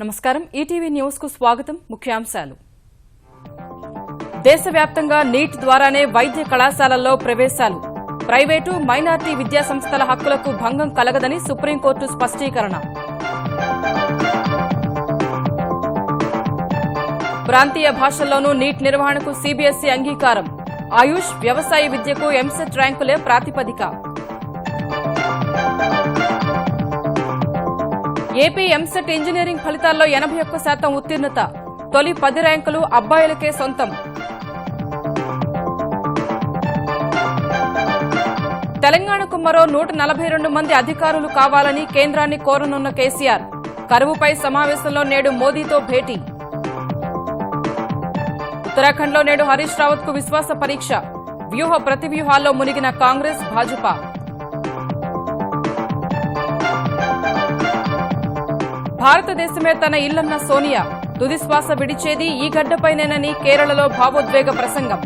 నమస్కారం ETV news కు స్వాగతం ముఖ్యాంశాలు దేశవ్యాప్తంగా నీట్ ద్వారానే వైద్య కళాశాలల్లో ప్రవేశాలు ప్రైవేటు మైనారిటీ విద్యా సంస్థల హక్కులకు భంగం కలగదని సుప్రీంకోర్టు స్పష్టీకరణ ప్రాంతీయ భాషల్లోనూ నీట్ నిర్వహణకు సీబీఎస్ఈ అంగీకారం ఆయుష్ వ్యవసాయ విద్యకు ఎంసెట్ ర్యాంకులే ప్రాతిపదిక ఏపీ ఎంసెట్ ఇంజనీరింగ్ ఫలితాల్లో 81% ఉత్తీర్ణత తొలి 10 ర్యాంకులు అబ్బాయిలకే సొంతం తెలంగాణకు మరో 142 మంది అధికారులు కావాలని కేంద్రాన్ని కోరనున్న కేసీఆర్ కరువుపై సమావేశంలో నేడు మోదీతో భేటీ ఉత్తరాఖండ్లో నేడు హరీష్ రావత్ కు విశ్వాస పరీక్ష వ్యూహ ప్రతివ్యూహాల్లో మునిగిన కాంగ్రెస్ భాజపా భారతదేశమే తన ఇల్లన్న సోనియా తుదిశ్వాస విడిచేది ఈ గడ్డపైనేనని కేరళలో భావోద్వేగ ప్రసంగం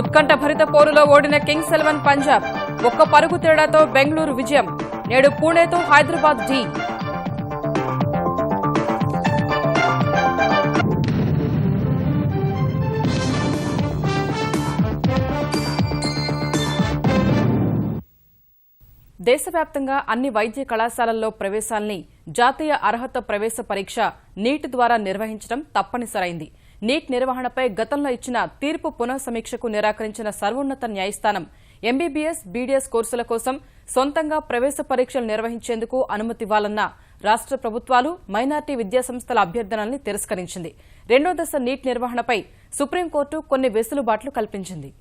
ఉత్కంఠభరిత పోరులో ఓడిన కింగ్స్ 11 పంజాబ్ ఒక్క పరుగు తేడాతో బెంగళూరు విజయం నేడు పూణేతో హైదరాబాద్ ఢీ దేశవ్యాప్తంగా అన్ని వైద్య కళాశాలల్లో ప్రవేశాల్ని జాతీయ అర్హత ప్రవేశ పరీక్ష నీట్ ద్వారా నిర్వహించడం తప్పనిసరైంది నీట్ నిర్వహణపై గతంలో ఇచ్చిన తీర్పు పునఃసమీక్షకు నిరాకరించిన సర్వోన్నత న్యాయస్థానం ఎంబీబీఎస్ బీడీఎస్ కోర్సుల కోసం సొంతంగా ప్రవేశ పరీక్షలు నిర్వహించేందుకు అనుమతివ్వాలన్న రాష్ట ప్రభుత్వాలు మైనారిటీ విద్యాసంస్థల అభ్యర్థనల్ని తిరస్కరించింది రెండో దశ నీట్ నిర్వహణపై సుప్రీంకోర్టు కొన్ని వెసులుబాట్లు కల్పించింది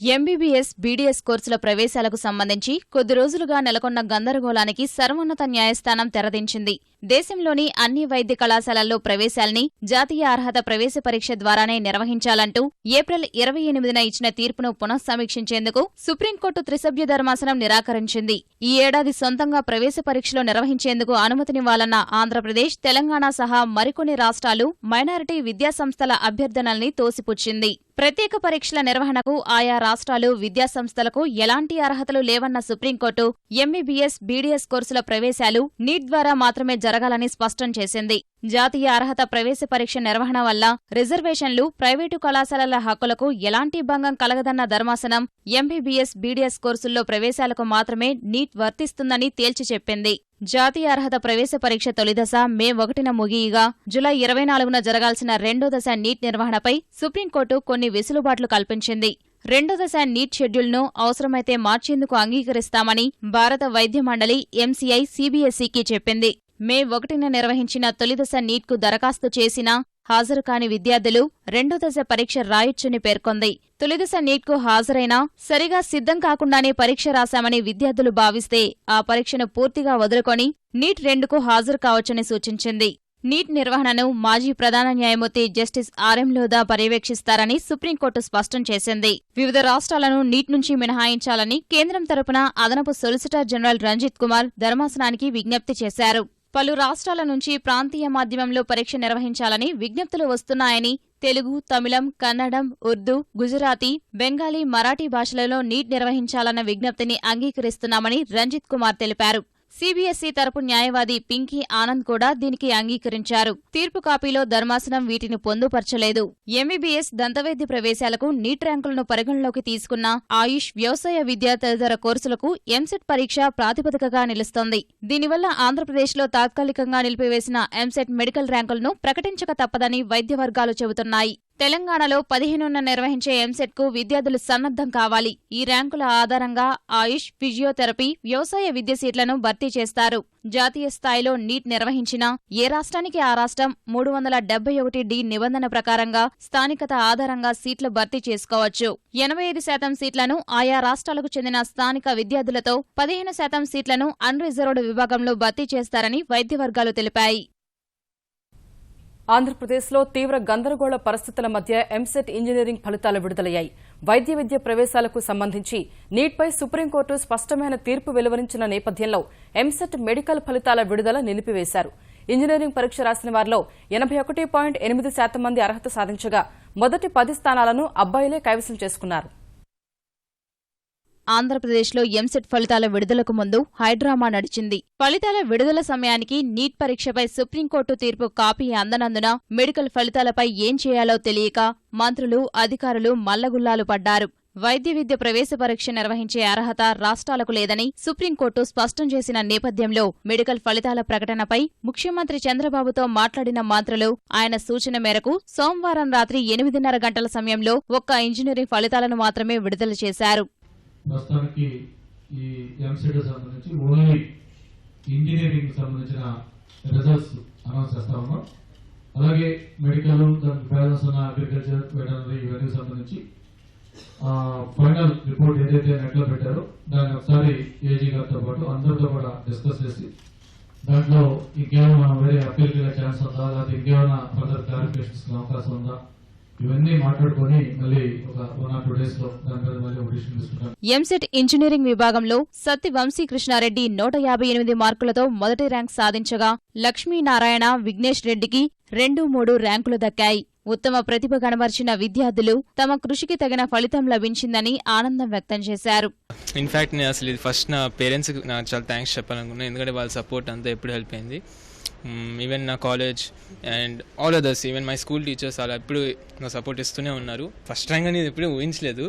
ఎంబీబీఎస్ బీడీఎస్ కోర్సుల ప్రవేశాలకు సంబంధించి కొద్ది రోజులుగా నెలకొన్న గందరగోళానికి సర్వోన్నత న్యాయస్థానం తెరదించింది దేశంలోని అన్ని వైద్య కళాశాలల్లో ప్రవేశాల్ని జాతీయ అర్హత ప్రవేశ పరీక్ష ద్వారానే నిర్వహించాలంటూ ఏప్రిల్ 28న ఇచ్చిన తీర్పును పునఃసమీక్షించేందుకు సుప్రీంకోర్టు త్రిసభ్య ధర్మాసనం నిరాకరించింది ఈ ఏడాది సొంతంగా ప్రవేశ పరీక్షలు నిర్వహించేందుకు అనుమతినివ్వాలన్న ఆంధ్రప్రదేశ్ తెలంగాణ సహా మరికొన్ని రాష్ట్రాలు మైనారిటీ విద్యాసంస్థల అభ్యర్థనల్ని తోసిపుచ్చింది ప్రత్యేక పరీక్షల నిర్వహణకు ఆయా రాష్ట్రాలు విద్యాసంస్థలకు ఎలాంటి అర్హతలు లేవన్న సుప్రీంకోర్టు ఎంబీబీఎస్ బీడీఎస్ కోర్సుల ప్రవేశాలు నీట్ ద్వారా మాత్రమే జరగాలని స్పష్టం చేసింది జాతీయ అర్హత ప్రవేశ పరీక్ష నిర్వహణ వల్ల రిజర్వేషన్లు ప్రైవేటు కళాశాలల హక్కులకు ఎలాంటి భంగం కలగదన్న ధర్మాసనం ఎంబీబీఎస్ బీడీఎస్ కోర్సుల్లో ప్రవేశాలకు మాత్రమే నీట్ వర్తిస్తుందని తేల్చి చెప్పింది జాతీయ అర్హత ప్రవేశ పరీక్ష తొలిదశ మే 1న ముగియగా జులై 24న జరగాల్సిన రెండో దశ నీట్ నిర్వహణపై సుప్రీంకోర్టు కొన్ని వెసులుబాట్లు కల్పించింది రెండో దశ నీట్ షెడ్యూల్ను అవసరమైతే మార్చేందుకు అంగీకరిస్తామని భారత వైద్య మండలి ఎంసీఐ సీబీఎస్ఈకి చెప్పింది మే 1న నిర్వహించిన తొలిదశ నీట్కు దరఖాస్తు చేసినా హాజరు కాని విద్యార్థులు రెండో దశ పరీక్ష రాయొచ్చని పేర్కొంది తొలిదశ నీట్కు హాజరైనా సరిగా సిద్ధం కాకుండానే పరీక్ష రాశామని విద్యార్థులు భావిస్తే ఆ పరీక్షను పూర్తిగా వదులుకొని నీట్ 2కు హాజరు కావచ్చని సూచించింది నీట్ నిర్వహణను మాజీ ప్రధాన న్యాయమూర్తి జస్టిస్ ఆర్ఎం లోధా పర్యవేక్షిస్తారని సుప్రీంకోర్టు స్పష్టం చేసింది వివిధ రాష్ట్రాలను నీట్ నుంచి మినహాయించాలని కేంద్రం తరపున అదనపు సొలిసిటర్ జనరల్ రంజిత్ కుమార్ ధర్మాసనానికి విజ్ఞప్తి చేశారు పలు రాష్ట్రాల నుంచి ప్రాంతీయ మాధ్యమంలో పరీక్ష నిర్వహించాలని విజ్ఞప్తులు వస్తున్నాయని తెలుగు తమిళం కన్నడం ఉర్దూ గుజరాతీ బెంగాలీ మరాఠీ భాషలలో నీట్ నిర్వహించాలన్న విజ్ఞప్తిని అంగీకరిస్తున్నామని రంజిత్ కుమార్ తెలిపారు సీబీఎస్ఈ తరపు న్యాయవాది పింకీ ఆనంద్ కూడా దీనికి అంగీకరించారు తీర్పు కాపీలో ధర్మాసనం వీటిని పొందుపర్చలేదు ఎంబీబీఎస్ దంతవైద్య ప్రవేశాలకు నీట్ ర్యాంకులను పరిగణలోకి తీసుకున్న ఆయుష్ వ్యవసాయ విద్య తదితర కోర్సులకు ఎంసెట్ పరీక్ష ప్రాతిపదికగా నిలుస్తోంది దీనివల్ల ఆంధ్రప్రదేశ్లో తాత్కాలికంగా నిలిపివేసిన ఎంసెట్ మెడికల్ ర్యాంకులను ప్రకటించక తప్పదని వైద్య వర్గాలు చెబుతున్నాయి తెలంగాణలో 15న నిర్వహించే ఎంసెట్కు విద్యార్థులు సన్నద్దం కావాలి ఈ ర్యాంకుల ఆధారంగా ఆయుష్ ఫిజియోథెరపీ వ్యవసాయ విద్య సీట్లను భర్తీ చేస్తారు జాతీయ స్థాయిలో నీట్ నిర్వహించినా ఏ రాష్ట్రానికి ఆ రాష్ట్రం 371D నిబంధన ప్రకారంగా స్థానికత ఆధారంగా సీట్లు భర్తీ చేసుకోవచ్చు 85% సీట్లను ఆయా రాష్ట్రాలకు చెందిన స్థానిక విద్యార్థులతో 15% సీట్లను అన్రిజర్వ్డ్ విభాగంలో భర్తీ చేస్తారని వైద్య వర్గాలు తెలిపాయి ఆంధ్రప్రదేశ్లో తీవ్ర గందరగోళ పరిస్థితుల మధ్య ఎంసెట్ ఇంజనీరింగ్ ఫలితాలు విడుదలయ్యాయి వైద్య విద్య ప్రవేశాలకు సంబంధించి నీట్పై సుప్రీంకోర్టు స్పష్టమైన తీర్పు వెలువరించిన నేపథ్యంలో ఎంసెట్ మెడికల్ ఫలితాల విడుదల నిలిపివేశారు ఇంజనీరింగ్ పరీక్ష రాసిన వారిలో 81.8% మంది అర్హత సాధించగా మొదటి 10 స్థానాలను అబ్బాయిలే కైవసం చేసుకున్నారు ఆంధ్రప్రదేశ్లో ఎంసెట్ ఫలితాల విడుదలకు ముందు హైడ్రామా నడిచింది. ఫలితాల విడుదల సమయానికి నీట్ పరీక్షపై సుప్రీంకోర్టు తీర్పు కాపీ అందనందున మెడికల్ ఫలితాలపై ఏం చేయాలో తెలియక మంత్రులు, అధికారులు మల్లగుల్లాలు పడ్డారు. వైద్య విద్య ప్రవేశ పరీక్ష నిర్వహించే అర్హత రాష్ట్రాలకు లేదని సుప్రీంకోర్టు స్పష్టం చేసిన నేపథ్యంలో మెడికల్ ఫలితాల ప్రకటనపై ముఖ్యమంత్రి చంద్రబాబుతో మాట్లాడిన మంత్రులు ఆయన సూచన మేరకు సోమవారం రాత్రి 8:30 గంటల సమయంలో ఒక్క ఇంజనీరింగ్ ఫలితాలను మాత్రమే విడుదల చేశారు. ప్రస్తుతానికి ఈ ఎంసెట్ సంబంధించి ఓన్లీ ఇంజనీరింగ్ సంబంధించిన రిజల్ట్స్ అనౌన్స్ చేస్తా ఉన్నాం. అలాగే మెడికల్, దానికి బ్యాలెన్స్ ఉన్న అగ్రికల్చర్, వెటర్నరీ ఇవన్నీ సంబంధించి ఫైనల్ రిపోర్ట్ ఏదైతే నెట్లో పెట్టారో దాన్ని ఒకసారి ఏజీ గారితో పాటు అందరితో కూడా డిస్కస్ చేసి దాంట్లో ఇంకేమైనా వేరే అప్పీల్కి ఛాన్స్ ఉందా, లేకపోతే ఇంకేమైనా ఫర్దర్ క్లారిఫికేషన్స్ అవకాశం ఉందా, ఇవన్నీ మాట్లాడుకుని మళ్ళీ ఒక 1 or 2 days లో దాని మీద మళ్ళీ ఒక డిసిషన్ తీసుకుంటాం. ఎంసెట్ ఇంజనీరింగ్ విభాగంలో సత్తి వంశీకృష్ణారెడ్డి 158 మార్కులతో మొదటి ర్యాంక్ సాధించగా లక్ష్మీనారాయణ, విఘ్నేష్ రెడ్డికి 2-3 ర్యాంకులు దక్కాయి. ఉత్తమ ప్రతిభ కనబర్చిన విద్యార్థులు తమ కృషికి తగిన ఫలితం లభించిందని ఆనందం వ్యక్తం చేశారు. ఇన్ఫాక్ట్ నేను అసలు ఇది ఫస్ట్ నా పేరెంట్స్కి నాకు చాలా థ్యాంక్స్ చెప్పాలనుకున్నాను. ఎందుకంటే వాళ్ళ సపోర్ట్ అంతా ఎప్పుడు హెల్ప్ అయింది. ఈవెన్ నా college and all others, even my school teachers అలా ఎప్పుడు నా సపోర్ట్ ఇస్తూనే ఉన్నారు. ఫస్ట్ ర్యాంక్ అనేది ఎప్పుడూ ఊహించలేదు.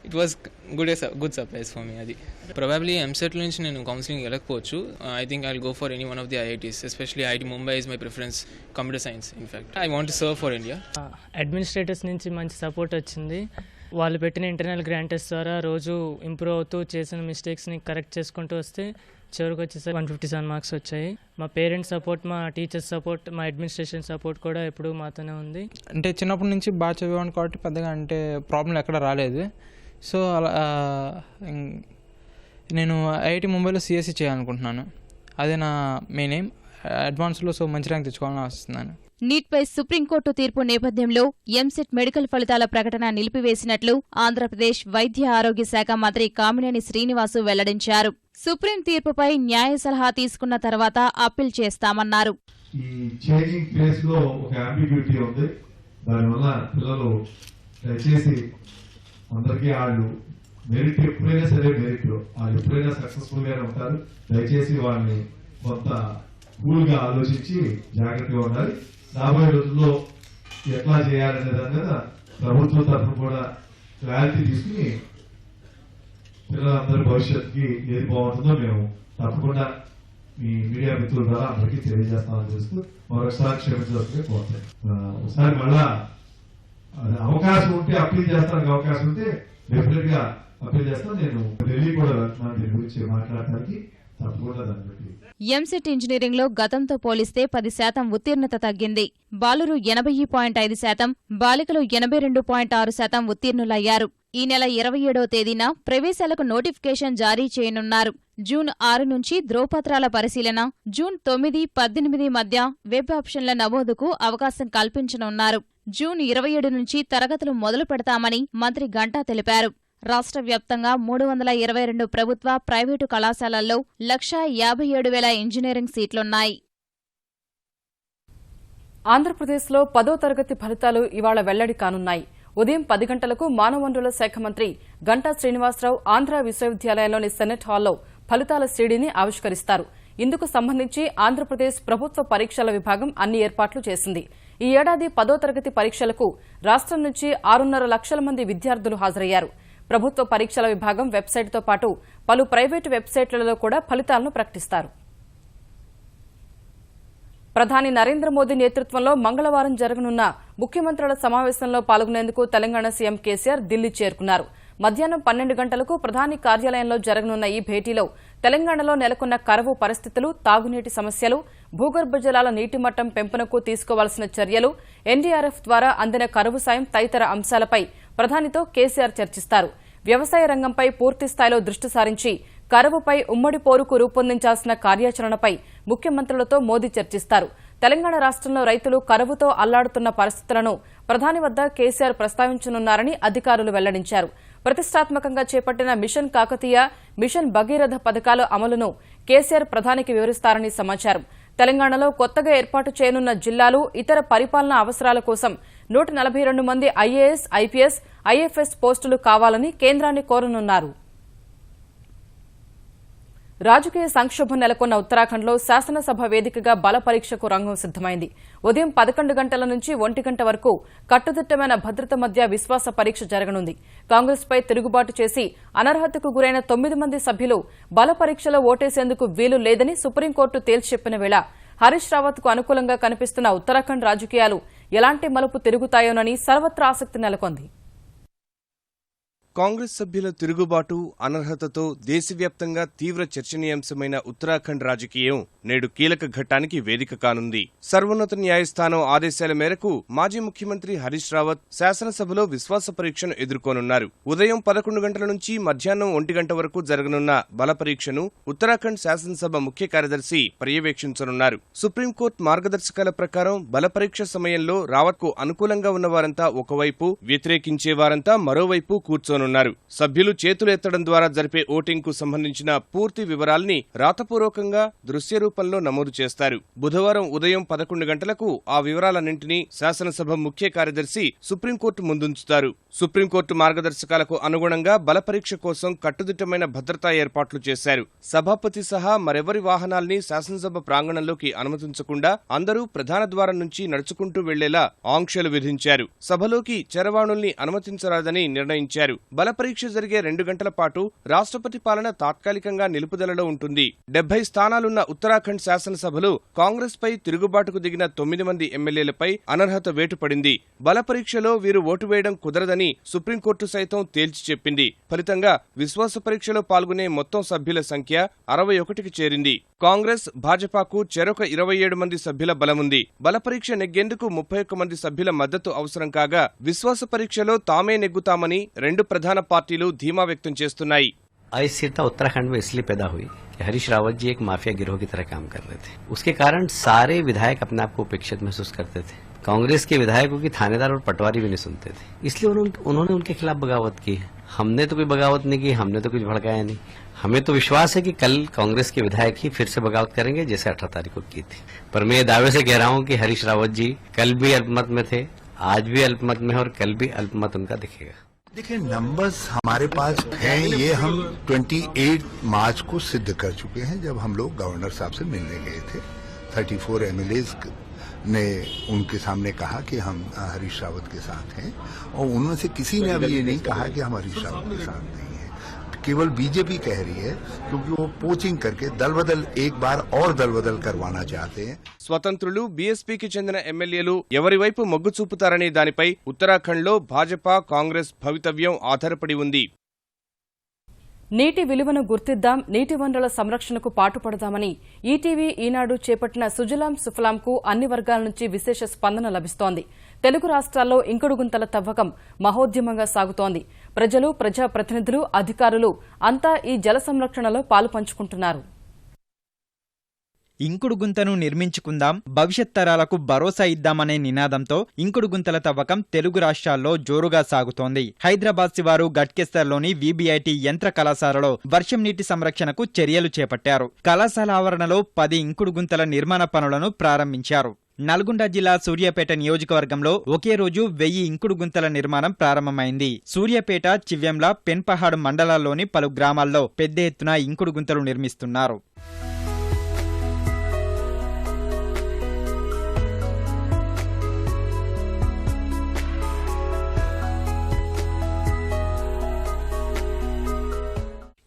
It was good surprise for me. అది ప్రాబబ్లీ ఎంసెట్ నుంచి నేను కౌన్సిలింగ్ వెళ్ళకపోవచ్చు. I think I will go for any one of the IITs, especially IIT Mumbai is my preference, computer science. In fact I want to serve for India. Administrators నుంచి మంచి support వచ్చింది. వాళ్ళు పెట్టిన internal grant test ద్వారా రోజు improve అవుతూ చేసిన మిస్టేక్స్ని correct చేసుకుంటూ వస్తే చివరికి వచ్చేసరికి 157 మార్క్స్ వచ్చాయి. మా పేరెంట్స్ సపోర్ట్, మా టీచర్స్ సపోర్ట్, మా అడ్మినిస్ట్రేషన్ సపోర్ట్ కూడా ఎప్పుడూ మాతోనే ఉంది. అంటే చిన్నప్పటి నుంచి బాగా చదివాను కాబట్టి పెద్దగా అంటే ప్రాబ్లం ఎక్కడ రాలేదు. సో అలా నేను ఐఐటి ముంబైలో సిఎస్సి చేయాలనుకుంటున్నాను. అదే నా మెయిన్ ఎయిమ్. అడ్వాన్స్లో సో మంచి ర్యాంక్ తెచ్చుకోవాలని ఆశిస్తున్నాను. నీట్పై సుప్రీంకోర్టు తీర్పు నేపథ్యంలో ఎంసెట్ మెడికల్ ఫలితాల ప్రకటన నిలిపివేసినట్లు ఆంధ్రప్రదేశ్ వైద్య ఆరోగ్య శాఖ మంత్రి కామినేని శ్రీనివాసు వెల్లడించారు. సుప్రీం తీర్పుపై న్యాయ సలహా తీసుకున్న తర్వాత అప్పీల్ చేస్తామన్నారు. ఈ చేంజింగ్ ఫేజ్ లో ఒక అంబిగ్యూటీ ఉంది. దానివల్ల పిల్లలు దయచేసి అందరికీ వాళ్ళు మెరిట్ ఎప్పుడైనా సరే మెరిట్ వాళ్ళు ఎప్పుడైనా సక్సెస్ఫుల్ గానే ఉంటారు. దయచేసి వాళ్ళని కొంత కూల్ గా ఆలోచించి జాగ్రత్తగా ఉండాలి. రాబోయే రోజుల్లో ఎట్లా చేయాలనే దాని మీద ప్రభుత్వం తరఫున కూడా క్లారిటీ తీసుకుని పిల్లలందరి భవిష్యత్తుకి ఏది బాగుంటుందో మేము తప్పకుండా మీ మీడియా మిత్రుల ద్వారా అందరికీ తెలియజేస్తామని తెలుస్తూ మరొకసారి క్షమించవలసిందిగా కోరుతాను. ఒకసారి మళ్ళా అవకాశం ఉంటే అప్పీల్ చేస్తానికి అవకాశం ఉంటే డెఫినెట్ గా అప్పీల్ చేస్తాను. నేను ఢిల్లీ కూడా వెళ్తున్నాను దీని గురించి మాట్లాడటానికి. తప్పకుండా దాన్ని బట్టి ఎంసెట్ ఇంజనీరింగ్లో గతంతో పోలిస్తే 10% ఉత్తీర్ణత తగ్గింది. బాలురు 80.5%, బాలికలు 82.6% ఉత్తీర్ణులయ్యారు. ఈ నెల 27వ తేదీన ప్రవేశాలకు నోటిఫికేషన్ జారీ చేయనున్నారు. జూన్ 6 నుంచి ధ్రువపత్రాల పరిశీలన, జూన్ 9, 18 మధ్య వెబ్ ఆప్షన్ల నమోదుకు అవకాశం కల్పించనున్నారు. జూన్ 27 నుంచి తరగతులు మొదలు పెడతామని మంత్రి గంటా తెలిపారు. రాష్ట్ర వ్యాప్తంగా 322 ప్రభుత్వ, ప్రైవేటు కళాశాలల్లో 1,57,000 ఇంజనీరింగ్ సీట్లున్నాయి. ఆంధ్రప్రదేశ్లో 10వ తరగతి ఫలితాలు ఇవాళ వెల్లడి కానున్నాయి. ఉదయం 10 గంటలకు మానవ వనరుల శాఖ మంత్రి గంటా శ్రీనివాసరావు ఆంధ్ర విశ్వవిద్యాలయంలోని సెనెట్ హాల్లో ఫలితాల సీడీని ఆవిష్కరిస్తారు. ఇందుకు సంబంధించి ఆంధ్రప్రదేశ్ ప్రభుత్వ పరీక్షల విభాగం అన్ని ఏర్పాట్లు చేసింది. ఈ ఏడాది 10వ తరగతి పరీక్షలకు రాష్ట్రం నుంచి 6.5 లక్షల మంది విద్యార్థులు హాజరయ్యారు. ప్రభుత్వ పరీక్షల విభాగం వెబ్సైట్తో పాటు పలు ప్రైవేటు వెబ్సైట్లలో కూడా ఫలితాలను ప్రకటిస్తారు. ప్రధాని నరేంద్ర మోదీ నేతృత్వంలో మంగళవారం జరగనున్న ముఖ్యమంత్రుల సమావేశంలో పాల్గొనేందుకు తెలంగాణ సీఎం కేసీఆర్ ఢిల్లీ చేరుకున్నారు. మధ్యాహ్నం 12 గంటలకు ప్రధాని కార్యాలయంలో జరగనున్న ఈ భేటీలో తెలంగాణలో నెలకొన్న కరువు పరిస్థితులు, తాగునీటి సమస్యలు, భూగర్భ జలాల నీటి మట్టం పెంపునకు తీసుకోవాల్సిన చర్యలు, ఎన్డీఆర్ఎఫ్ ద్వారా అందిన కరువు సాయం తదితర అంశాలపై ప్రధానితో కేసీఆర్ చర్చిస్తారు. వ్యవసాయ రంగంపై పూర్తిస్థాయిలో దృష్టి సారించి కరువుపై ఉమ్మడి పోరుకు రూపొందించాల్సిన కార్యాచరణపై ముఖ్యమంత్రులతో మోదీ చర్చిస్తారు. తెలంగాణ రాష్ట్రంలో రైతులు కరువుతో అల్లాడుతున్న పరిస్థితులను ప్రధాని వద్ద కేసీఆర్ ప్రస్తావించనున్నారని అధికారులు వెల్లడించారు. ప్రతిష్టాత్మకంగా చేపట్టిన మిషన్ కాకతీయ, మిషన్ భగీరథ పథకాల అమలును కేసీఆర్ ప్రధానికి వివరిస్తారని సమాచారం. తెలంగాణలో కొత్తగా ఏర్పాటు చేయనున్న జిల్లాలు, ఇతర పరిపాలనా అవసరాల కోసం 142 మంది ఐఏఎస్, ఐపీఎస్, ఐఎఫ్ఎస్ పోస్టులు కావాలని కేంద్రాన్ని కోరనున్నారు. రాజకీయ సంక్షోభం నెలకొన్న ఉత్తరాఖండ్లో శాసనసభ వేదికగా బల పరీక్షకు రంగం సిద్దమైంది. ఉదయం 11 గంటల నుంచి 1 గంట వరకు కట్టుదిట్టమైన భద్రత మధ్య విశ్వాస పరీక్ష జరగనుంది. కాంగ్రెస్పై తిరుగుబాటు చేసి అనర్హతకు గురైన 9 మంది సభ్యులు బల పరీక్షలో ఓటేసేందుకు వీలు లేదని సుప్రీంకోర్టు తేల్చి చెప్పిన వేళ హరీష్ రావత్కు అనుకూలంగా కనిపిస్తున్న ఉత్తరాఖండ్ రాజకీయాలు ఎలాంటి మలుపు తిరుగుతాయోనని సర్వత్రా ఆసక్తి నెలకొంది. కాంగ్రెస్ సభ్యుల తిరుగుబాటు, అనర్హతతో దేశవ్యాప్తంగా తీవ్ర చర్చనీయాంశమైన ఉత్తరాఖండ్ రాజకీయం నేడు కీలక ఘట్టానికి వేదిక కానుంది. సర్వోన్నత న్యాయస్థానం ఆదేశాల మేరకు మాజీ ముఖ్యమంత్రి హరీష్ రావత్ శాసనసభలో విశ్వాస పరీక్షను ఎదుర్కోనున్నారు. ఉదయం 11 గంటల నుంచి మధ్యాహ్నం 1 గంట వరకు జరగనున్న బల పరీక్షను ఉత్తరాఖండ్ శాసనసభ ముఖ్య కార్యదర్శి పర్యవేక్షించనున్నారు. సుప్రీంకోర్టు మార్గదర్శకాల ప్రకారం బల పరీక్ష సమయంలో రావత్కు అనుకూలంగా ఉన్నవారంతా ఒకవైపు, వ్యతిరేకించేవారంతా మరోవైపు కూర్చోనున్నారు. సభ్యులు చేతులు ఎత్తడం ద్వారా జరిపే ఓటింగ్ కు సంబంధించిన పూర్తి వివరాల్ని రాతపూర్వకంగా దృశ్య రూపంలో నమోదు చేస్తారు. బుధవారం ఉదయం 11 గంటలకు ఆ వివరాలన్నింటినీ శాసనసభ ముఖ్య కార్యదర్శి సుప్రీంకోర్టు ముందుంచుతారు. సుప్రీంకోర్టు మార్గదర్శకాలకు అనుగుణంగా బల పరీక్ష కోసం కట్టుదిట్టమైన భద్రతా ఏర్పాట్లు చేశారు. సభాపతి సహా మరెవరి వాహనాల్ని శాసనసభ ప్రాంగణంలోకి అనుమతించకుండా అందరూ ప్రధాన ద్వారం నుంచి నడుచుకుంటూ వెళ్లేలా ఆంక్షలు విధించారు. సభలోకి చరవాణుల్ని అనుమతించరాదని నిర్ణయించారు. బల పరీక్ష జరిగే 2 గంటల పాటు రాష్ట్రపతి పాలన తాత్కాలికంగా నిలుపుదలలో ఉంటుంది. 70 స్థానాలున్న ఉత్తరాఖండ్ శాసనసభలో కాంగ్రెస్ పై తిరుగుబాటుకు దిగిన 9 మంది ఎమ్మెల్యేలపై అనర్హత వేటు పడింది. బల పరీక్షలో వీరు ఓటు వేయడం కుదరదని సుప్రీంకోర్టు సైతం తేల్చి చెప్పింది. ఫలితంగా విశ్వాస పరీక్షలో పాల్గొనే మొత్తం సభ్యుల సంఖ్య 61కి చేరింది. కాంగ్రెస్, భాజపాకు చెరొక 27 మంది సభ్యుల బలముంది. బల పరీక్ష నెగ్గేందుకు 31 మంది సభ్యుల మద్దతు అవసరం కాగా విశ్వాస పరీక్షలో తామే నెగ్గుతామని 2 ప్రధాన పార్టీలు ధీమా వ్యక్తం చేస్తున్నాయి. अस्थिरता उत्तराखंड में इसलिए पैदा हुई कि हरीश रावत जी एक माफिया गिरोह की तरह काम कर रहे थे. उसके कारण सारे विधायक अपने आप को उपेक्षित महसूस करते थे. कांग्रेस के विधायकों की थानेदार और पटवारी भी नहीं सुनते थे. इसलिए उन्होंने उनके खिलाफ बगावत की है. हमने तो कोई बगावत नहीं की, हमने तो कुछ भड़काया नहीं. हमें तो विश्वास है कि कल कांग्रेस के विधायक ही फिर से बगावत करेंगे जैसे 18 तारीख को की थी. पर मैं ये दावे से कह रहा हूँ कि हरीश रावत जी कल भी अल्पमत में थे, आज भी अल्पमत में और कल भी अल्पमत उनका दिखेगा. देखिए, नंबर्स हमारे पास हैं, ये हम 28 मार्च को सिद्ध कर चुके हैं जब हम लोग गवर्नर साहब से मिलने गए थे. 34 एमएलएज ने उनके सामने कहा कि हम हरीश रावत के साथ हैं और उनमें से किसी ने अभी ये नहीं कहा कि हम हरीश रावत के साथ नहीं हैं. केवल बीजेपी कह रही है क्योंकि वो पोचिंग करके दल बदल एक बार और दल बदल करवाना चाहते हैं. స్వతంత్రులు, బీఎస్పీకి చెందిన ఎమ్మెల్యేలు ఎవరి వైపు మొగ్గు చూపుతారనే దానిపై ఉత్తరాఖండ్లో భాజపా, కాంగ్రెస్ భవితవ్యం ఆధారపడి ఉంది. నీటి విలువను గుర్తిద్దాం, నీటి వనరుల సంరక్షణకు పాటుపడదామని ఈటీవీ, ఈనాడు చేపట్టిన సుజలాం సుఫలాంకు అన్ని వర్గాల నుంచి విశేష స్పందన లభిస్తోంది. తెలుగు రాష్ట్రాల్లో ఇంకుడు గుంతల తవ్వకం మహోద్యమంగా సాగుతోంది. ప్రజలు, ప్రజాప్రతినిధులు, అధికారులు అంతా ఈ జల సంరక్షణలో పాలుపంచుకుంటున్నారు. ఇంకుడు గుంతను నిర్మించుకుందాం, భవిష్యత్ తరాలకు భరోసా ఇద్దామనే నినాదంతో ఇంకుడు గుంతల తవ్వకం తెలుగు రాష్ట్రాల్లో జోరుగా సాగుతోంది. హైదరాబాద్ శివారు గట్కేసర్లోని వీబీఐటీ యంత్ర కళాశాలలో వర్షం నీటి సంరక్షణకు చర్యలు చేపట్టారు. కళాశాల ఆవరణలో 10 ఇంకుడు గుంతల నిర్మాణ పనులను ప్రారంభించారు. నల్గొండ జిల్లా సూర్యాపేట నియోజకవర్గంలో ఒకే రోజు 1000 ఇంకుడు గుంతల నిర్మాణం ప్రారంభమైంది. సూర్యాపేట, చివ్వెంల, పెన్పహాడ్ మండలాల్లోని పలు గ్రామాల్లో పెద్ద ఎత్తున ఇంకుడు గుంతలు నిర్మిస్తున్నారు.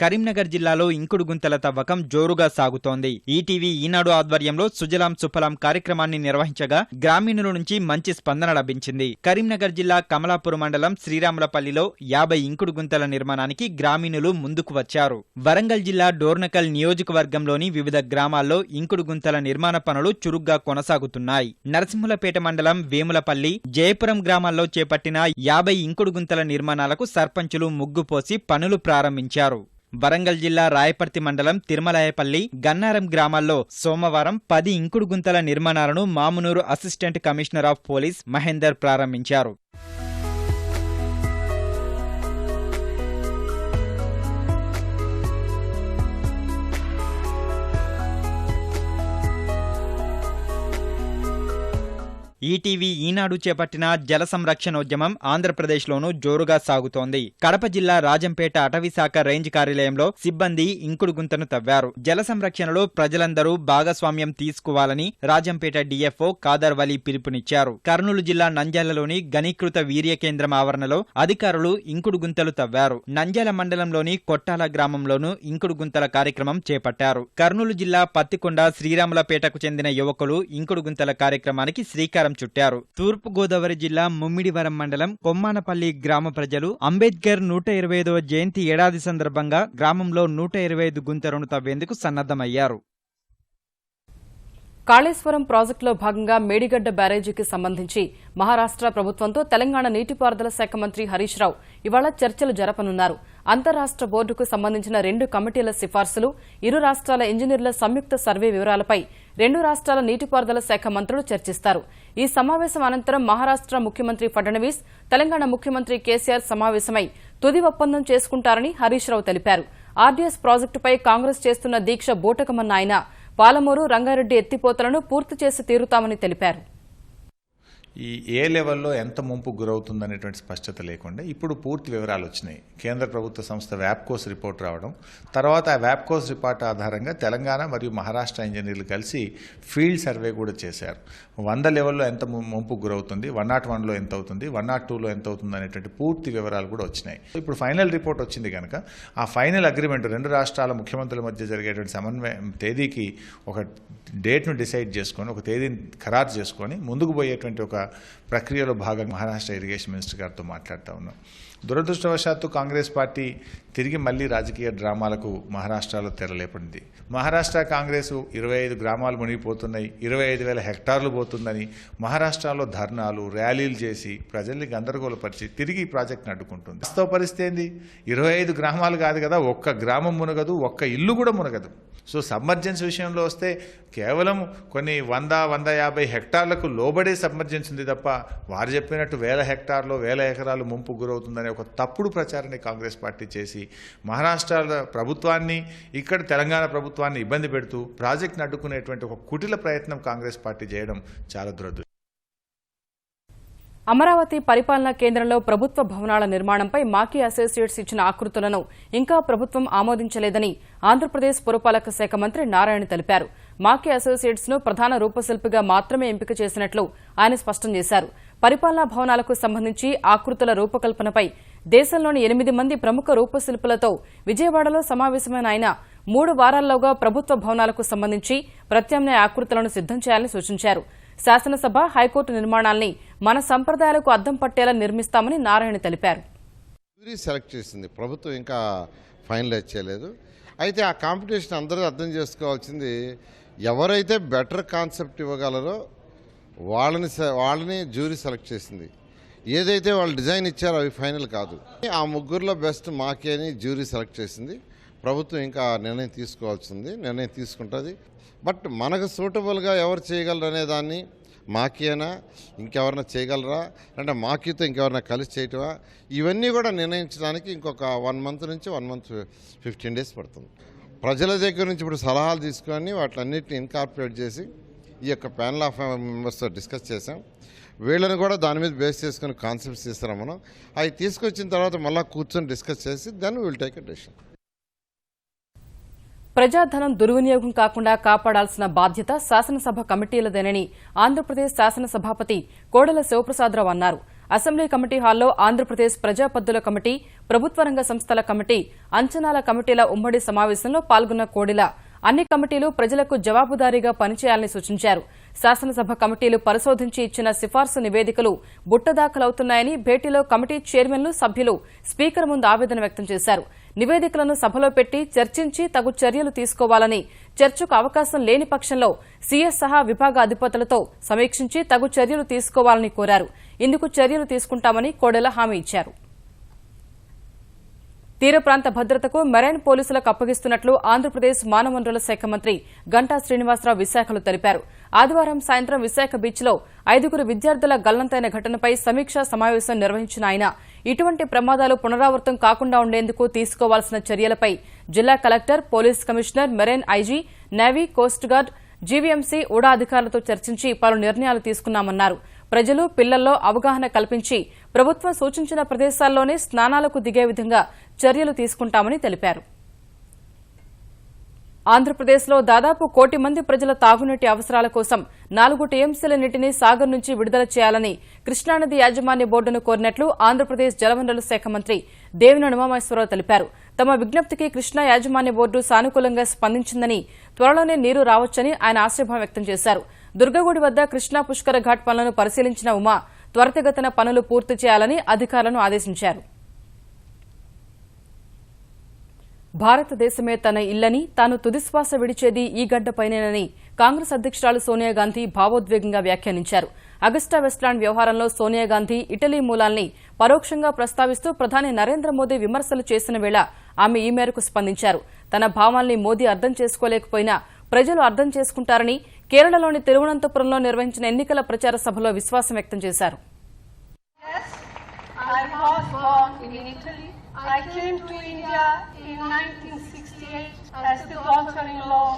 కరీంనగర్ జిల్లాలో ఇంకుడు గుంతల తవ్వకం జోరుగా సాగుతోంది. ఈటీవీ, ఈనాడు ఆధ్వర్యంలో సుజలాం సుఫలాం కార్యక్రమాన్ని నిర్వహించగా గ్రామీణుల నుంచి మంచి స్పందన లభించింది. కరీంనగర్ జిల్లా కమలాపూర్ మండలం శ్రీరాములపల్లిలో 50 ఇంకుడు గుంతల నిర్మాణానికి గ్రామీణులు ముందుకు వచ్చారు. వరంగల్ జిల్లా డోర్నకల్ నియోజకవర్గంలోని వివిధ గ్రామాల్లో ఇంకుడు గుంతల నిర్మాణ పనులు చురుగ్గా కొనసాగుతున్నాయి. నరసింహులపేట మండలం వేములపల్లి, జయపురం గ్రామాల్లో చేపట్టిన 50 ఇంకుడు గుంతల నిర్మాణాలకు సర్పంచులు ముగ్గుపోసి పనులు ప్రారంభించారు. వరంగల్ జిల్లా రాయపర్తి మండలం తిరుమలాయపల్లి, గన్నారం గ్రామాల్లో సోమవారం 10 ఇంకుడు గుంతల నిర్మాణాలను Mamnoor assistant commissioner of police Mahender ప్రారంభించారు. ఈటీవీ ఈనాడు చేపట్టిన జల సంరక్షణోద్యమం ఆంధ్రప్రదేశ్లోనూ జోరుగా సాగుతోంది. కడప జిల్లా రాజంపేట అటవీశాఖ రేంజ్ కార్యాలయంలో సిబ్బంది ఇంకుడు గుంతను తవ్వారు. జల సంరక్షణలో ప్రజలందరూ భాగస్వామ్యం తీసుకోవాలని రాజంపేట డీఎఫ్ఓ ఖాదర్ వలీ పిలుపునిచ్చారు. కర్నూలు జిల్లా నంద్యాలలోని ఘనీకృత వీర్య కేంద్రం ఆవరణలో అధికారులు ఇంకుడు గుంతలు తవ్వారు. నంద్యాల మండలంలోని కొట్టాల గ్రామంలోనూ ఇంకుడు గుంతల కార్యక్రమం చేపట్టారు. కర్నూలు జిల్లా పత్తికొండ శ్రీరాములపేటకు చెందిన యువకులు ఇంకుడు గుంతల కార్యక్రమానికి శ్రీకారం చుట్టారు. తూర్పు గోదావరి జిల్లా ముమ్మిడివరం మండలం కొమ్మానపల్లి గ్రామ ప్రజలు అంబేద్కర్ 125వ జయంతి ఏడాది సందర్భంగా గ్రామంలో 125 గుంతలను తవ్వేందుకు సన్నద్దమయ్యారు. కాళేశ్వరం ప్రాజెక్టులో భాగంగా మేడిగడ్డ బ్యారేజీకి సంబంధించి మహారాష్ట్ర ప్రభుత్వంతో తెలంగాణ నీటిపారుదల శాఖ మంత్రి హరీష్ రావు ఇవాళ చర్చలు జరపనున్నారు. అంతర్రాష్ట్ర బోర్డుకు సంబంధించిన 2 కమిటీల సిఫార్సులు, ఇరు రాష్ట్రాల ఇంజనీర్ల సంయుక్త సర్వే వివరాలపై 2 రాష్ట్రాల నీటిపారుదల శాఖ మంత్రులు చర్చిస్తారు. ఈ సమావేశం అనంతరం మహారాష్ట్ర ముఖ్యమంత్రి ఫడ్నవీస్, తెలంగాణ ముఖ్యమంత్రి కేసీఆర్ సమావేశమై తుది ఒప్పందం చేసుకుంటారని హరీష్ రావు తెలిపారు. ఆర్డీఎస్ ప్రాజెక్టుపై కాంగ్రెస్ చేస్తున్న దీక్ష బూటకమన్న ఆయన పాలమూరు, రంగారెడ్డి ఎత్తిపోతలను పూర్తి చేసి తీరుతామని తెలిపారు. ఈ ఏ లెవెల్లో ఎంత ముంపుకు గురవుతుందనేటువంటి స్పష్టత లేకుండా ఇప్పుడు పూర్తి వివరాలు వచ్చినాయి. కేంద్ర ప్రభుత్వ సంస్థ వ్యాప్కోస్ రిపోర్ట్ రావడం, తర్వాత ఆ వ్యాప్కోస్ రిపోర్ట్ ఆధారంగా తెలంగాణ మరియు మహారాష్ట్ర ఇంజనీర్లు కలిసి ఫీల్డ్ సర్వే కూడా చేశారు. 100 లెవెల్లో ఎంత ముంపుకు గురవుతుంది, 101లో ఎంత అవుతుంది, 102లో ఎంత అవుతుంది అనేటువంటి పూర్తి వివరాలు కూడా వచ్చినాయి. ఇప్పుడు ఫైనల్ రిపోర్ట్ వచ్చింది కనుక ఆ ఫైనల్ అగ్రిమెంట్ 2 రాష్ట్రాల ముఖ్యమంత్రుల మధ్య జరిగేటువంటి సమన్వయం తేదీకి ఒక డేట్ను డిసైడ్ చేసుకొని, ఒక తేదీని ఖరారు చేసుకొని ముందుకు పోయేటువంటి ఒక ప్రక్రియలో భాగంగా మహారాష్ట్ర ఇరిగేషన్ మినిస్టర్ గారితో మాట్లాడుతూ ఉన్నాం. దురదృష్టవశాత్తు కాంగ్రెస్ పార్టీ తిరిగి మళ్లీ రాజకీయ డ్రామాలకు మహారాష్ట్రలో తెరలేపడింది. మహారాష్ట్ర కాంగ్రెస్ 25 గ్రామాలు మునిగిపోతున్నాయి, 25,000 హెక్టార్లు పోతుందని మహారాష్ట్రలో ధర్నాలు, ర్యాలీలు చేసి ప్రజల్ని గందరగోళపరిచి తిరిగి ఈ ప్రాజెక్టును అడ్డుకుంటుంది. వాస్తవ పరిస్థితి ఏంది? 25 గ్రామాలు కాదు కదా, ఒక్క గ్రామం మునగదు, ఒక్క ఇల్లు కూడా మునగదు. సో సబ్మర్జెన్స్ విషయంలో వస్తే కేవలం కొన్ని 100-150 హెక్టార్లకు లోబడే సబ్మర్జెన్స్ ఉంది తప్ప వారు చెప్పినట్టు 1000 హెక్టార్లు 1000 ఎకరాలు ముంపు గురవుతుందనే ఒక తప్పుడు ప్రచారాన్ని కాంగ్రెస్ పార్టీ చేసి మహారాష్ట్ర ప్రభుత్వాన్ని, ఇక్కడ తెలంగాణ ప్రభుత్వాన్ని ఇబ్బంది పెడుతూ ప్రాజెక్టును అడ్డుకునేటువంటి ఒక కుటిల ప్రయత్నం కాంగ్రెస్ పార్టీ చేయడం చాలా దురదృష్టం. అమరావతి పరిపాలనా కేంద్రంలో ప్రభుత్వ భవనాల నిర్మాణంపై మాకీ అసోసియేట్స్ ఇచ్చిన ఆకృతులను ఇంకా ప్రభుత్వం ఆమోదించలేదని ఆంధ్రప్రదేశ్ పురపాలక శాఖ మంత్రి నారాయణ తెలిపారు. మాకీ అసోసియేట్స్ ను ప్రధాన రూపశిల్పిగా మాత్రమే ఎంపిక చేసినట్లు ఆయన స్పష్టం చేశారు. పరిపాలనా భవనాలకు సంబంధించి ఆకృతుల రూపకల్పనపై దేశంలోని 8 మంది ప్రముఖ రూపశిల్పులతో విజయవాడలో సమావేశమైన ఆయన 3 వారాల్లోగా ప్రభుత్వ భవనాలకు సంబంధించి ప్రత్యామ్నాయ ఆకృతులను సిద్దం చేయాలని సూచించారు. శాసనసభ, హైకోర్టు నిర్మాణాల్ని మన సంప్రదాయాలకు అద్దం పట్టేలా నిర్మిస్తామని నారాయణ తెలిపారు. సెలెక్ట్ చేసింది ప్రభుత్వం, ఇంకా ఫైనలైజ్ చేయలేదు. అయితే ఆ కాంపిటీషన్ అందరూ అర్థం చేసుకోవాల్సింది, ఎవరైతే బెటర్ కాన్సెప్ట్ ఇవ్వగలరో వాళ్ళని జ్యూరీ సెలెక్ట్ చేసింది. ఏదైతే వాళ్ళు డిజైన్ ఇచ్చారో అవి ఫైనల్ కాదు. ఆ ముగ్గురులో బెస్ట్ మాకే అని జ్యూరీ సెలెక్ట్ చేసింది. ప్రభుత్వం ఇంకా నిర్ణయం తీసుకోవాల్సింది, నిర్ణయం తీసుకుంటుంది. బట్ మనకు సూటబుల్గా ఎవరు చేయగలరు అనే దాన్ని, మాకేనా ఇంకెవరైనా చేయగలరా అంటే మాకీతో ఇంకెవరైనా కలిసి చేయటమా, ఇవన్నీ కూడా నిర్ణయించడానికి ఇంకొక 1 మంత్ నుంచి 1 మంత్ 15 డేస్ పడుతుంది. ప్రజల దగ్గర నుంచి ఇప్పుడు సలహాలు తీసుకొని వాటిలన్నింటినీ ఇన్కార్పొరేట్ చేసి ఈ యొక్క ప్యానల్ ఆఫ్ మెంబర్స్తో డిస్కస్ చేసాం. వీళ్ళని కూడా దాని మీద బేస్ చేసుకుని కాన్సెప్ట్స్ ఇస్తున్నాం. మనం అవి తీసుకొచ్చిన తర్వాత మళ్ళీ కూర్చొని డిస్కస్ చేసి then will take a decision. ప్రజాధనం దుర్వినియోగం కాకుండా కాపాడాల్సిన బాధ్యత శాసనసభ కమిటీలదేనని ఆంధ్రప్రదేశ్ శాసనసభాపతి కోడెల శివప్రసాదరావు అన్నారు. అసెంబ్లీ కమిటీ హాల్లో ఆంధ్రప్రదేశ్ ప్రజాపద్దుల కమిటీ, ప్రభుత్వ రంగ సంస్థల కమిటీ, అంచనాల కమిటీల ఉమ్మడి సమావేశంలో పాల్గొన్న కోడెల అన్ని కమిటీలు ప్రజలకు జవాబుదారీగా పనిచేయాలని సూచించారు. శాసనసభ కమిటీలు పరిశోధించి ఇచ్చిన సిఫార్సు నివేదికలు బుట్టదాఖలవుతున్నాయని భేటీలో కమిటీ చైర్మన్లు, సభ్యులు స్పీకర్ ముందు ఆవేదన వ్యక్తం చేశారు. నివేదికలను సభలో పెట్టి చర్చించి తగు చర్యలు తీసుకోవాలని, చర్చకు అవకాశం లేని పక్షంలో సీఎస్ సహా విభాగ అధిపతులతో సమీక్షించి తగు చర్యలు తీసుకోవాలని కోరారు. ఇందుకు చర్యలు తీసుకుంటామని కోడెల హామీ ఇచ్చారు. తీర ప్రాంత భద్రతకు మెరైన్ పోలీసులకు అప్పగిస్తున్నట్లు ఆంధ్రప్రదేశ్ మానవ వనరుల శాఖ మంత్రి గంటా శ్రీనివాసరావు విశాఖలో తెలిపారు. ఆదివారం సాయంత్రం విశాఖ బీచ్లో 5 విద్యార్థుల గల్లంతైన ఘటనపై సమీక్షా సమావేశం నిర్వహించిన ఆయన ఇటువంటి ప్రమాదాలు పునరావృతం కాకుండా ఉండేందుకు తీసుకోవాల్సిన చర్యలపై జిల్లా collector, police commissioner, marine IG, navy, coast guard, GVMC UDA అధికారులతో చర్చించి పలు నిర్ణయాలు తీసుకున్నామన్నారు. ప్రజలు పిల్లల్లో అవగాహన కల్పించి ప్రభుత్వం సూచించిన ప్రదేశాల్లోనే స్నానాలకు దిగే విధంగా చర్యలు తీసుకుంటామని తెలిపారు. ఆంధ్రప్రదేశ్లో దాదాపు 1 కోటి మంది ప్రజల తాగునీటి అవసరాల కోసం 4 టీఎంసీల నీటిని సాగర్ నుంచి విడుదల చేయాలని కృష్ణానది యాజమాన్య బోర్డును కోరినట్లు ఆంధ్రప్రదేశ్ జలవనరుల శాఖ మంత్రి దేవినేని ఉమామహేశ్వరరావు తెలిపారు. తమ విజ్ఞప్తికి కృష్ణా యాజమాన్య బోర్డు సానుకూలంగా స్పందించిందని, త్వరలోనే నీరు రావచ్చని ఆయన ఆశాభావం వ్యక్తం చేశారు. దుర్గగుడి వద్ద కృష్ణా పుష్కర ఘాట్ పనులను పరిశీలించిన ఉమా త్వరితగతిన పనులు పూర్తి చేయాలని అధికారులను ఆదేశించారు. భారతదేశమే తన ఇల్లని, తాను తుదిశ్వాస విడిచేది ఈ గడ్డపైనేనని కాంగ్రెస్ అధ్యక్షురాలు సోనియా గాంధీ భావోద్వేగంగా వ్యాఖ్యానించారు. అగస్టా వెస్ట్లాండ్ వ్యవహారంలో సోనియా గాంధీ ఇటలీ మూలాల్ని పరోక్షంగా ప్రస్తావిస్తూ ప్రధాని నరేంద్ర మోదీ విమర్శలు చేసిన వేళ ఆమె ఈ మేరకు స్పందించారు. తన భావాల్ని మోదీ అర్థం చేసుకోలేకపోయినా ప్రజలు అర్థం చేసుకుంటారని కేరళలోని తిరువనంతపురంలో నిర్వహించిన ఎన్నికల ప్రచార సభలో విశ్వాసం వ్యక్తం చేశారు. I came to India in 1968 as the daughter-in-law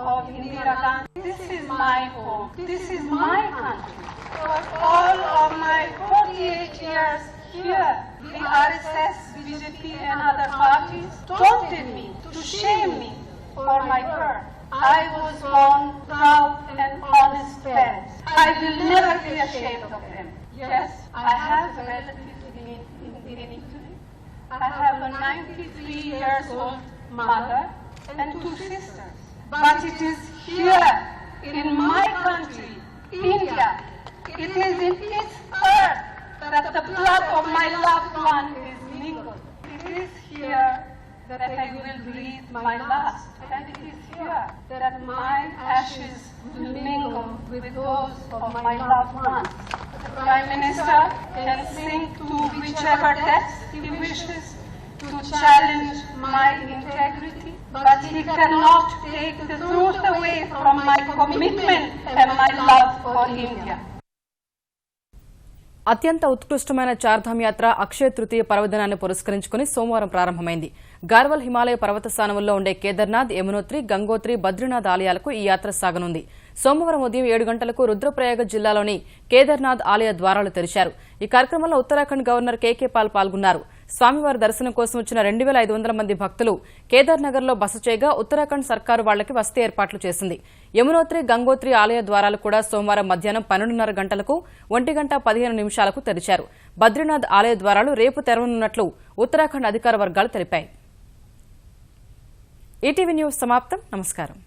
of Indira Gandhi. This is my home. This is my country. For all of my 48 years here, the RSS, BJP and other parties taunted me, to shame me for my birth. I was born proud and honest parents. I will never be ashamed of them. Yes, I have relatives in Italy. I have a 93 years old mother and 2 sisters. But it is here, in my country, India, it is in its earth that the blood of my loved one is mingled. It is here that I will breathe my last, and it is here that my ashes will mingle with those of my loved ones. The Prime Minister can sink to whichever depths he wishes to challenge my integrity, but he cannot take the truth away from my commitment and my love for India. అత్యంత ఉత్కృష్టమైన చార్ధామ్ యాత్ర అక్షయ తృతీయ పర్వదినాన్ని పురస్కరించుకుని సోమవారం ప్రారంభమైంది. గార్వల్ హిమాలయ పర్వత స్థానంలో ఉండే కేదార్నాథ్, యమునోత్రి, గంగోత్రి, బద్రీనాథ్ ఆలయాలకు ఈ యాత్ర సాగనుంది. సోమవారం ఉదయం 7 గంటలకు రుద్రప్రయాగ జిల్లాలోని కేదార్నాథ్ ఆలయ ద్వారాలు తెరిచారు. ఈ కార్యక్రమంలో ఉత్తరాఖండ్ గవర్నర్ కేకే పాల్ పాల్గొన్నారు. స్వామివారి దర్శనం కోసం వచ్చిన 2500 మంది భక్తులు కేదార్నగర్ లో బస చేయగా ఉత్తరాఖండ్ సర్కారు వాళ్లకి వసతి ఏర్పాట్లు చేసింది. యమునోత్రి, గంగోత్రి ఆలయ ద్వారాలు కూడా సోమవారం మధ్యాహ్నం 12:30 గంటలకు 1:15 తెరిచారు. బద్రీనాథ్ ఆలయ ద్వారాలు రేపు తెరవనున్నట్లు ఉత్తరాఖండ్ అధికార వర్గాలు తెలిపాయి. ఈటీవీ న్యూస్ సమాప్తం. నమస్కారం.